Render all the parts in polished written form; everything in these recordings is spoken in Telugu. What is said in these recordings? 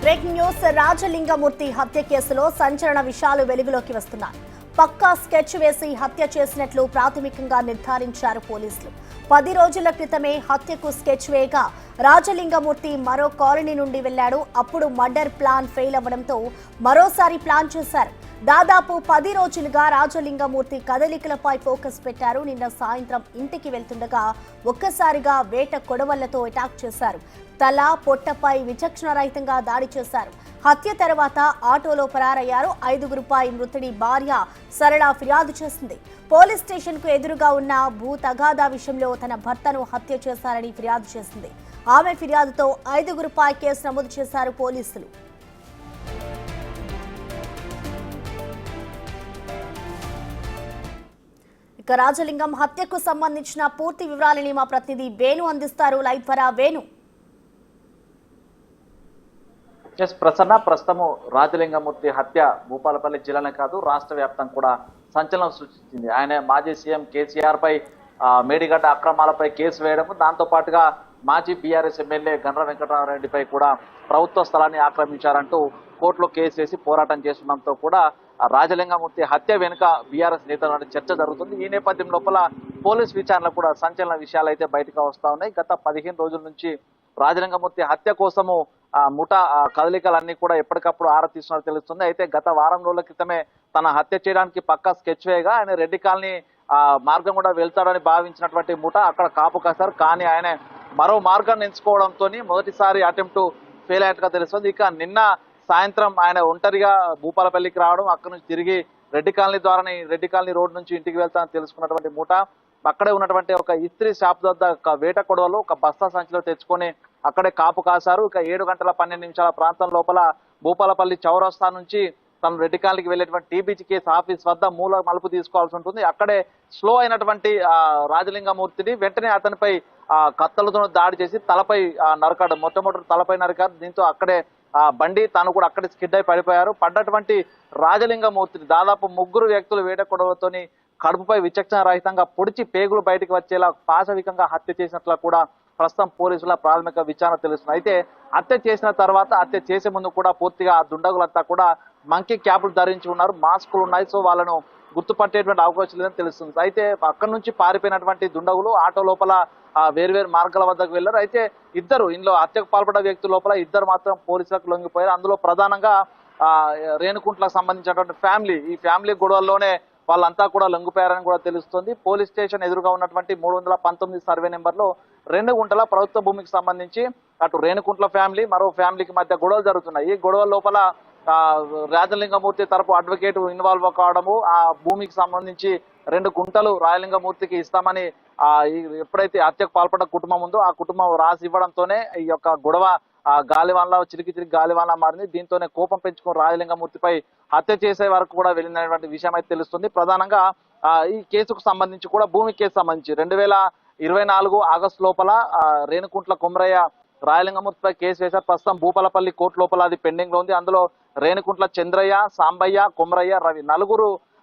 బ్రేకింగ్ న్యూస్ రాజలింగమూర్తి హత్య కేసులో సంచలన విషయాలు వెలుగులోకి వస్తున్నాయి. పక్కా స్కెచ్ వేసి హత్య చేసినట్లు ప్రాథమికంగా నిర్ధారించారు పోలీసులు. 10 రోజుల క్రితమే హత్యకు స్కెచ్ వేయగా రాజలింగమూర్తి మరో కాలనీ నుండి వెళ్లాడు. అప్పుడు మర్డర్ ప్లాన్ ఫెయిల్ అవ్వడంతో మరోసారి ప్లాన్ చేశారు. దాదాపు 10 రోజులుగా రాజలింగమూర్తి కదలికలపై ఫోకస్ పెట్టారు. నిన్న సాయంత్రం ఇంటికి వెళ్తుండగా ఒక్కసారిగా వేట కొడవళ్లతో అటాక్ చేశారు. తల పొట్టపై విచక్షణరహితంగా దాడి చేశారు. హత్య తర్వాత ఆటోలో పరారయ్యారు. 5గురుపై మృతుడి భార్య సరళ ఫిర్యాదు చేసింది. పోలీస్ స్టేషన్ కు ఎదురుగా ఉన్న భూ తగాదా విషయంలో తన భర్తను హత్య చేశారని ఫిర్యాదు చేసింది. ఆమె ఫిర్యాదుతో 5గురుపై కేసు నమోదు చేశారు పోలీసులు. ఇక రాజలింగం హత్యకు సంబంధించిన పూర్తి వివరాలని మా ప్రతినిధి వేణు అందిస్తారు. లైవ్ ద్వారా వేణు. ప్రస్తుతము రాజలింగమూర్తి హత్య భూపాలపల్లి జిల్లానే కాదు రాష్ట్ర వ్యాప్తంగా కూడా సంచలనం సృష్టించింది. ఆయన మాజీ సీఎం కేసీఆర్ పై మేడిగడ్డ అక్రమాలపై కేసు వేయడం, దాంతో పాటుగా మాజీ బీఆర్ఎస్ ఎమ్మెల్యే గండ్ర వెంకటరామరెడ్డిపై కూడా ప్రభుత్వ స్థలాన్ని ఆక్రమించారంటూ కోర్టులో కేసు వేసి పోరాటం చేస్తుండడంతో కూడా రాజలింగమూర్తి హత్య వెనుక బీఆర్ఎస్ నేతల చర్చ జరుగుతుంది. ఈ నేపథ్యం లోపల పోలీస్ విచారణ కూడా సంచలన విషయాలు అయితే బయటకు వస్తా ఉన్నాయి. గత 15 రోజుల నుంచి రాజలింగమూర్తి హత్య కోసము ముఠా కదలికలన్నీ కూడా ఎప్పటికప్పుడు ఆరా తీస్తున్నట్టు తెలుస్తుంది. అయితే గత వారం రోజుల క్రితమే తన హత్య చేయడానికి పక్కా స్కెచ్ వేయగా ఆయన రెడ్డి కాలనీ మార్గం కూడా వెళ్తాడని భావించినటువంటి ముఠా అక్కడ కాపు కాశారు. కానీ ఆయన మరో మార్గాన్ని ఎంచుకోవడంతో మొదటిసారి అటెంప్ట్ ఫెయిల్ అయినట్టుగా తెలుస్తుంది. ఇక నిన్న సాయంత్రం ఆయన ఒంటరిగా భూపాలపల్లికి రావడం, అక్కడ నుంచి తిరిగి రెడ్డి కాలనీ ద్వారానే రెడ్డి కాలనీ రోడ్ నుంచి ఇంటికి వెళ్తానని తెలుసుకున్నటువంటి ముఠా అక్కడే ఉన్నటువంటి ఒక ఇస్త్రీ షాప్ వద్ద ఒక వేట కొడవలు ఒక బస్తా సంచిలో తెచ్చుకొని అక్కడే కాపు కాశారు. ఇక 7:12 ప్రాంతం లోపల భూపాలపల్లి చౌరస్తా నుంచి తను రెడ్డి కాలనీకి వెళ్ళేటువంటి టీబీజీకేఎస్ ఆఫీస్ వద్ద మూల మలుపు తీసుకోవాల్సి ఉంటుంది. అక్కడే స్లో అయినటువంటి రాజలింగమూర్తిని వెంటనే అతనిపై కత్తలతో దాడి చేసి తలపై నరకాడు. మొట్టమొదటి తలపై నరకాడు. దీంతో అక్కడే బండి తాను కూడా అక్కడే స్కిడ్ అయి పడిపోయారు. పడ్డటువంటి రాజలింగమూర్తిని దాదాపు 3 వ్యక్తులు వేట కొడవలతోని కడుపుపై విచక్షణ రహితంగా పొడిచి పేగులు బయటకు వచ్చేలా పాశవికంగా హత్య చేసినట్లు కూడా ప్రస్తుతం పోలీసుల ప్రాథమిక విచారణ తెలుస్తుంది. అయితే హత్య చేసిన తర్వాత హత్య చేసే ముందు కూడా పూర్తిగా ఆ దుండగులంతా కూడా మంకీ క్యాపులు ధరించి ఉన్నారు, మాస్కులు ఉన్నాయి. సో వాళ్ళను గుర్తుపట్టేటువంటి అవకాశం లేదని తెలుస్తుంది. అయితే అక్కడి నుంచి పారిపోయినటువంటి దుండగులు ఆటో లోపల వేర్వేరు మార్గాల వద్దకు వెళ్లారు. అయితే ఇందులో హత్యకు పాల్పడ్డ వ్యక్తుల లోపల 2 మాత్రం పోలీసులకు లొంగిపోయారు. అందులో ప్రధానంగా రేణుకుంట్లకు సంబంధించినటువంటి ఫ్యామిలీ, ఈ ఫ్యామిలీ గొడవల్లోనే వాళ్ళంతా కూడా లొంగిపోయారని కూడా తెలుస్తుంది. పోలీస్ స్టేషన్ ఎదురుగా ఉన్నటువంటి 319 సర్వే నెంబర్లో 2 గుంటల ప్రభుత్వ భూమికి సంబంధించి అటు రేణుకుంట్ల ఫ్యామిలీ మరో ఫ్యామిలీకి మధ్య గొడవలు జరుగుతున్నాయి. ఈ గొడవల లోపల రాజలింగమూర్తి తరపు అడ్వకేట్ ఇన్వాల్వ్ కావడము, ఆ భూమికి సంబంధించి 2 గుంటలు రాజలింగమూర్తికి ఇస్తామని ఎప్పుడైతే హత్యకు పాల్పడ్డ కుటుంబం ఉందో ఆ కుటుంబం రాసి ఇవ్వడంతోనే ఈ యొక్క గొడవ గాలివాన్లా చిరికి గాలివాన్లా మారింది. దీంతోనే కోపం పెంచుకుని రాజలింగమూర్తిపై హత్య చేసే వరకు కూడా వెళ్ళినటువంటి విషయం అయితే తెలుస్తుంది. ప్రధానంగా ఈ కేసుకు సంబంధించి కూడా భూమి కేసు సంబంధించి 2024 ఆగస్టు లోపల రేణుకుంట్ల కొమరయ్య రాయలింగమూర్తిపై కేసు వేశారు. ప్రస్తుతం భూపాలపల్లి కోర్టు లోపల అది పెండింగ్ లో ఉంది. అందులో రేణుకుంట్ల చంద్రయ్య, సాంబయ్య, కొమరయ్య, రవి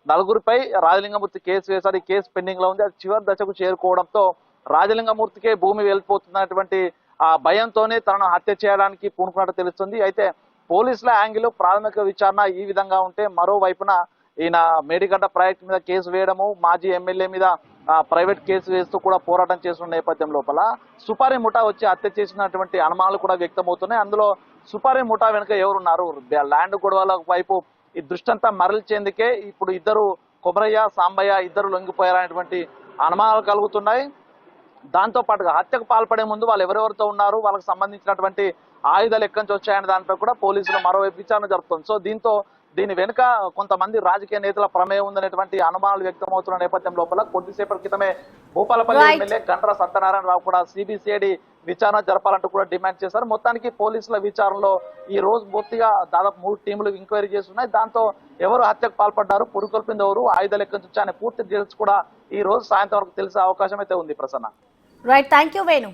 నలుగురిపై రాజలింగమూర్తి కేసు వేశారు. ఈ కేసు పెండింగ్ లో ఉంది. అది చివరి దశకు చేరుకోవడంతో రాజలింగమూర్తికే భూమి వెళ్ళిపోతున్నటువంటి భయంతోనే తనను హత్య చేయడానికి పూనుకున్నట్టు తెలుస్తుంది. అయితే పోలీసుల యాంగిల్ ప్రాథమిక విచారణ ఈ విధంగా ఉంటే, మరోవైపున ఈయన మేడిగడ్డ ప్రాజెక్టు మీద కేసు వేయడము, మాజీ ఎమ్మెల్యే మీద ప్రైవేట్ కేసు వేస్తూ కూడా పోరాటం చేస్తున్న నేపథ్యం లోపల సుపారీ ముఠా వచ్చి హత్య చేసినటువంటి అనుమానాలు కూడా వ్యక్తమవుతున్నాయి. అందులో సుపారీ ముఠా వెనుక ఎవరున్నారు, ల్యాండ్ గొడవల వైపు ఈ దృష్టంతా మరల్చేందుకే ఇప్పుడు 2 కొమరయ్య, సాంబయ్య 2 లొంగిపోయారనేటువంటి అనుమానాలు కలుగుతున్నాయి. దాంతో పాటుగా హత్యకు పాల్పడే ముందు వాళ్ళు ఎవరెవరితో ఉన్నారు, వాళ్ళకి సంబంధించినటువంటి ఆయుధాలు ఎక్కడి నుంచి వచ్చాయనే దానిపై కూడా పోలీసులు మరోవైపు విచారణ జరుపుతుంది. సో దీని వెనుక కొంతమంది రాజకీయ నేతల ప్రమేయం ఉందనేటువంటి అనుమానాలు వ్యక్తమవుతున్న నేపథ్యం లోపల కొద్దిసేపటి క్రితమే భూపాలపల్లి ఎమ్మెల్యే గండ్ర సత్యనారాయణరావు కూడా సిబిసిఐడి విచారణ జరపాలంటూ కూడా డిమాండ్ చేశారు. మొత్తానికి పోలీసుల విచారణలో ఈ రోజు పూర్తిగా దాదాపు 3 టీములు ఎంక్వైరీ చేస్తున్నాయి. దాంతో ఎవరు హత్యకు పాల్పడ్డారు, పురుకొల్పింది ఎవరు, ఆయుధాలు ఎక్కడి నుంచి వచ్చాయనే పూర్తి డీటెయిల్స్ కూడా ఈ రోజు సాయంత్రం వరకు తెలిసే అవకాశం అయితే ఉంది. Prasanna. Right, thank you Venu.